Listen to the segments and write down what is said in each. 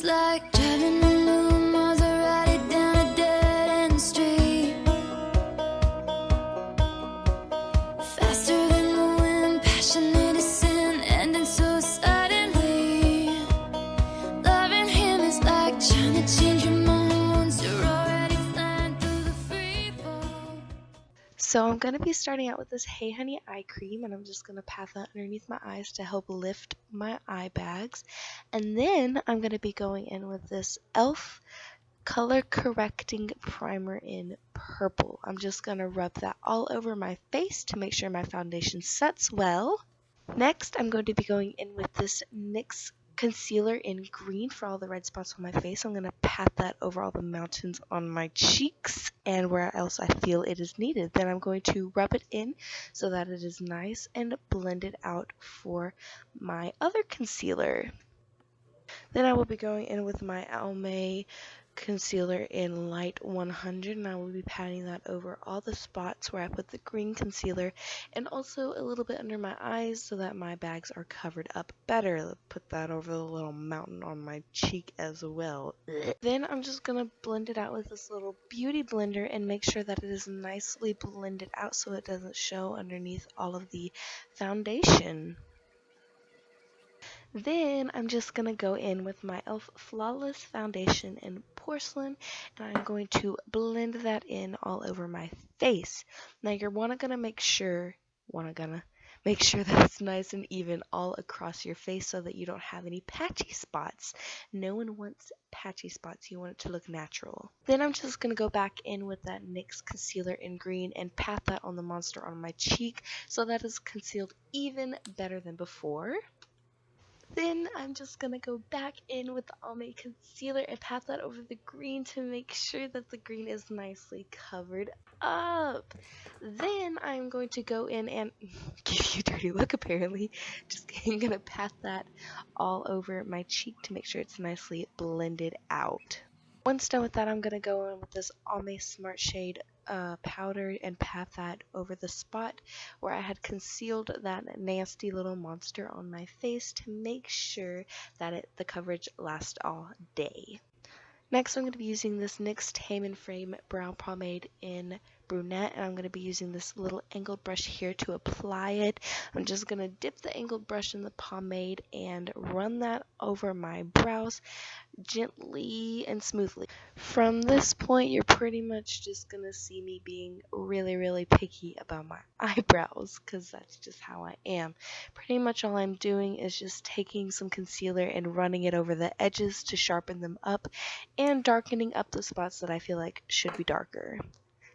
is like driving a new Maserati down a dead-end street. Faster than the wind, passionate as sin, ending so suddenly. Loving him is like trying to change your mind once you're already flying through the free fall. So I'm going to be starting out with this Hey Honey eye cream, and I'm just going to pat that underneath my eyes to help lift my eye bags. And then I'm going to be going in with this e.l.f. color correcting primer in purple. I'm just going to rub that all over my face to make sure my foundation sets well. Next, I'm going to be going in with this NYX concealer in green for all the red spots on my face. I'm going to pat that over all the mountains on my cheeks and where else I feel it is needed. Then I'm going to rub it in so that it is nice and blended out for my other concealer. Then I will be going in with my Almay concealer in light 100, and I will be patting that over all the spots where I put the green concealer, and also a little bit under my eyes so that my bags are covered up better. Put that over the little mountain on my cheek as well. Then I'm just gonna blend it out with this little beauty blender and make sure that it is nicely blended out so it doesn't show underneath all of the foundation. Then I'm just going to go in with my e.l.f. Flawless Foundation in Porcelain, and I'm going to blend that in all over my face. Now you're going to make sure that it's nice and even all across your face so that you don't have any patchy spots. No one wants patchy spots. You want it to look natural. Then I'm just going to go back in with that NYX concealer in green and pat that on the monster on my cheek so that is concealed even better than before. Then I'm just going to go back in with the Almay concealer and pat that over the green to make sure that the green is nicely covered up. Then I'm going to go in and give you a dirty look apparently. Just kidding, I'm going to pat that all over my cheek to make sure it's nicely blended out. Once done with that, I'm going to go in with this Almay Smart Shade powder and pat that over the spot where I had concealed that nasty little monster on my face to make sure that the coverage lasts all day. Next, I'm going to be using this NYX Tame and Frame Brow Pomade in Brunette, and I'm going to be using this little angled brush here to apply it. I'm just going to dip the angled brush in the pomade and run that over my brows gently and smoothly. From this point, you're pretty much just going to see me being really picky about my eyebrows because that's just how I am. Pretty much all I'm doing is just taking some concealer and running it over the edges to sharpen them up and darkening up the spots that I feel like should be darker.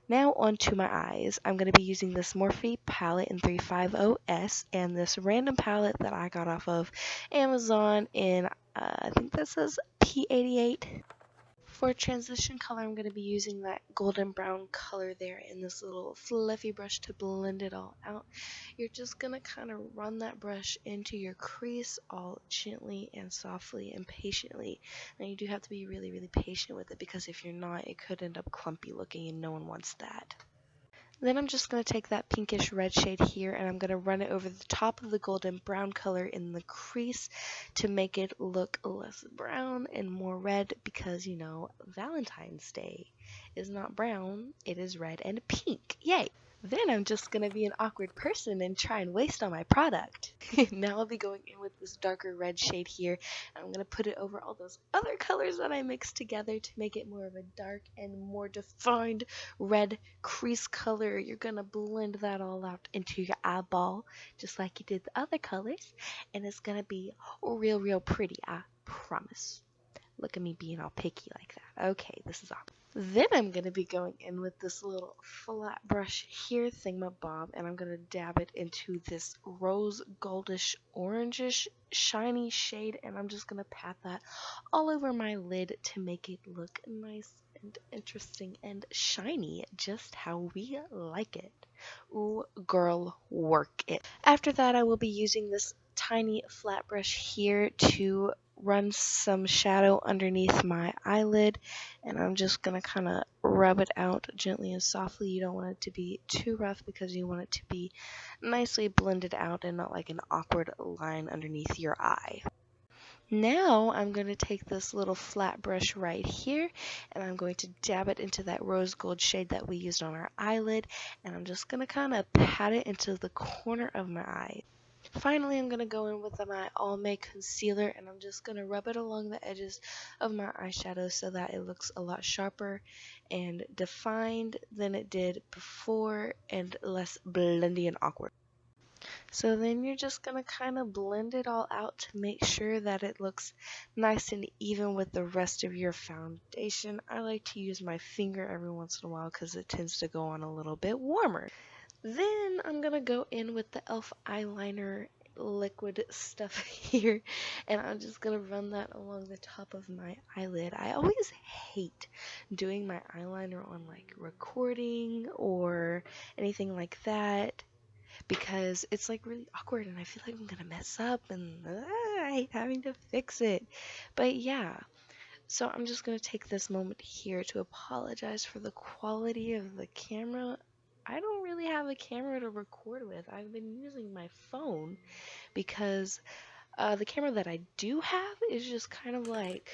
Now on to my eyes. I'm going to be using this Morphe palette in 350S and this random palette that I got off of Amazon in, I think this says P88. For transition color, I'm going to be using that golden brown color there in this little fluffy brush to blend it all out. You're just going to kind of run that brush into your crease all gently and softly and patiently. Now you do have to be really patient with it because if you're not, it could end up clumpy looking and no one wants that. Then I'm just going to take that pinkish red shade here and I'm going to run it over the top of the golden brown color in the crease to make it look less brown and more red because, you know, Valentine's Day is not brown, it is red and pink. Yay! Then I'm just going to be an awkward person and try and waste all my product. Now I'll be going in with this darker red shade here. And I'm going to put it over all those other colors that I mixed together to make it more of a dark and more defined red crease color. You're going to blend that all out into your eyeball just like you did the other colors. And it's going to be real pretty, I promise. Look at me being all picky like that. Okay, this is awkward. Then I'm going to be going in with this little flat brush here, thingamabob, and I'm going to dab it into this rose goldish orangish shiny shade, and I'm just going to pat that all over my lid to make it look nice and interesting and shiny, just how we like it. Ooh, girl, work it. After that, I will be using this tiny flat brush here to run some shadow underneath my eyelid, and I'm just gonna kind of rub it out gently and softly. You don't want it to be too rough because you want it to be nicely blended out and not like an awkward line underneath your eye. Now I'm going to take this little flat brush right here and I'm going to dab it into that rose gold shade that we used on our eyelid, and I'm just going to kind of pat it into the corner of my eye. Finally, I'm going to go in with my Almay Concealer and I'm just going to rub it along the edges of my eyeshadow so that it looks a lot sharper and defined than it did before and less blendy and awkward. So then you're just going to kind of blend it all out to make sure that it looks nice and even with the rest of your foundation. I like to use my finger every once in a while because it tends to go on a little bit warmer. Then I'm going to go in with the e.l.f. eyeliner liquid stuff here, and I'm just going to run that along the top of my eyelid. I always hate doing my eyeliner on like recording or anything like that, because it's like really awkward and I feel like I'm gonna mess up and I hate having to fix it. But yeah, so I'm just gonna take this moment here to apologize for the quality of the camera. I don't really have a camera to record with. I've been using my phone because the camera that I do have is just kind of like,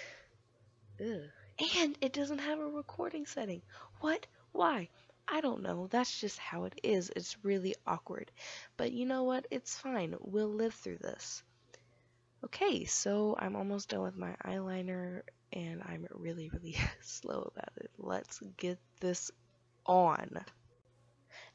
ugh. And it doesn't have a recording setting. What? Why? I don't know. That's just how it is. It's really awkward. But you know what? It's fine. We'll live through this. Okay, so I'm almost done with my eyeliner and I'm really, really slow about it. Let's get this on.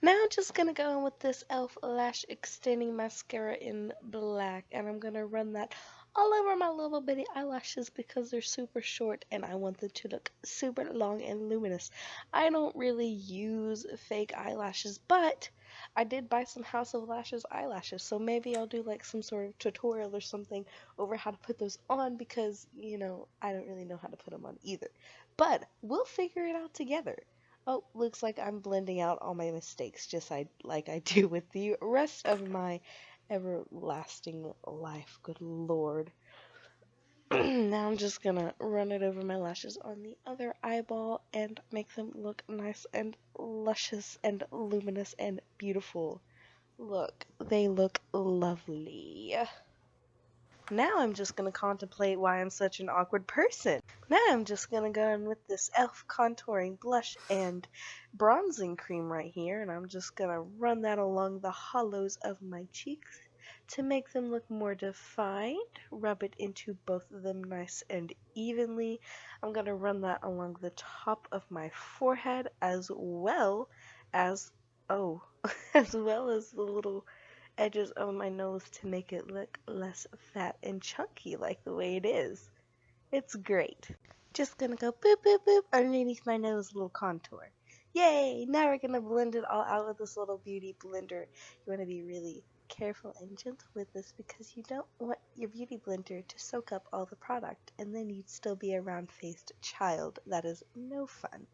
Now I'm just going to go in with this e.l.f. Lash Extending Mascara in black, and I'm going to run that all over my little bitty eyelashes because they're super short and I want them to look super long and luminous. I don't really use fake eyelashes, but I did buy some House of Lashes eyelashes, so maybe I'll do like some sort of tutorial or something over how to put those on because, you know, I don't really know how to put them on either. But we'll figure it out together. Oh, looks like I'm blending out all my mistakes just like I do with the rest of my everlasting life. Good lord. Now I'm just gonna run it over my lashes on the other eyeball and make them look nice and luscious and luminous and beautiful. Look, they look lovely. Now I'm just going to contemplate why I'm such an awkward person. Now I'm just going to go in with this e.l.f. contouring blush and bronzing cream right here, and I'm just going to run that along the hollows of my cheeks to make them look more defined. Rub it into both of them nice and evenly. I'm going to run that along the top of my forehead as well as, oh, as well as the little edges of my nose to make it look less fat and chunky like the way it is. It's great. Just gonna go boop boop boop underneath my nose, little contour. Yay! Now we're gonna blend it all out with this little beauty blender. You want to be really careful and gentle with this because you don't want your beauty blender to soak up all the product and then you'd still be a round-faced child. That is no fun.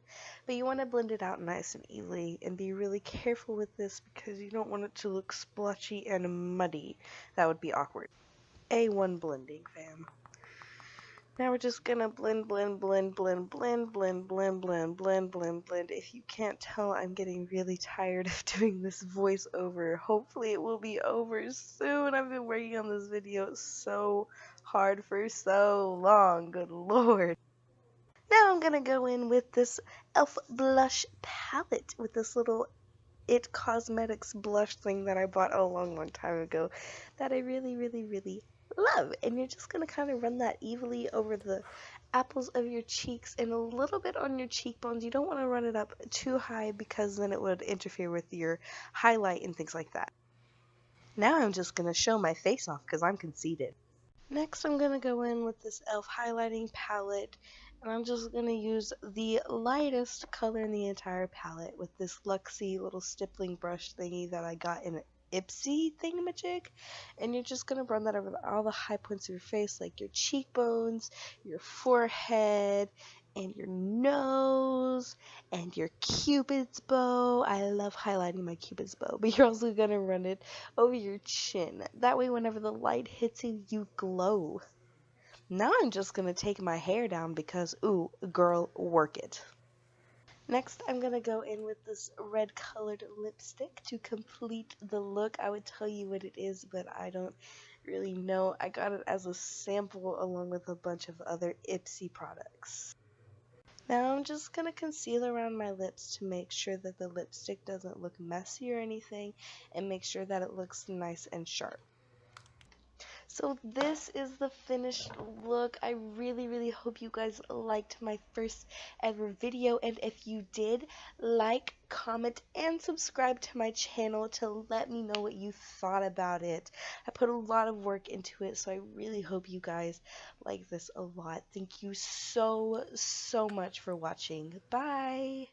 But you want to blend it out nice and evenly and be really careful with this because you don't want it to look splotchy and muddy. That would be awkward. A1 blending, fam. Now we're just gonna blend, blend, blend, blend, blend, blend, blend, blend, blend, blend, blend. If you can't tell, I'm getting really tired of doing this voiceover. Hopefully it will be over soon. I've been working on this video so hard for so long. Good lord. Now I'm gonna go in with this e.l.f. blush palette with this little It Cosmetics blush thing that I bought a long, long time ago that I really, really, really love. And you're just going to kind of run that evenly over the apples of your cheeks and a little bit on your cheekbones. You don't want to run it up too high because then it would interfere with your highlight and things like that. Now I'm just going to show my face off because I'm conceited. Next, I'm going to go in with this e.l.f. highlighting palette, and I'm just going to use the lightest color in the entire palette with this Luxie little stippling brush thingy that I got in an Ipsy thingamajig, and you're just going to run that over all the high points of your face, like your cheekbones, your forehead, and your nose, and your cupid's bow. I love highlighting my cupid's bow, but you're also going to run it over your chin. That way whenever the light hits you, you glow. Now I'm just going to take my hair down because, ooh, girl, work it. Next, I'm going to go in with this red colored lipstick to complete the look. I would tell you what it is, but I don't really know. I got it as a sample along with a bunch of other Ipsy products. Now I'm just going to conceal around my lips to make sure that the lipstick doesn't look messy or anything, and make sure that it looks nice and sharp. So this is the finished look. I really hope you guys liked my first ever video, and if you did, like, comment, and subscribe to my channel to let me know what you thought about it. I put a lot of work into it, so I really hope you guys like this a lot. Thank you so much for watching. Bye!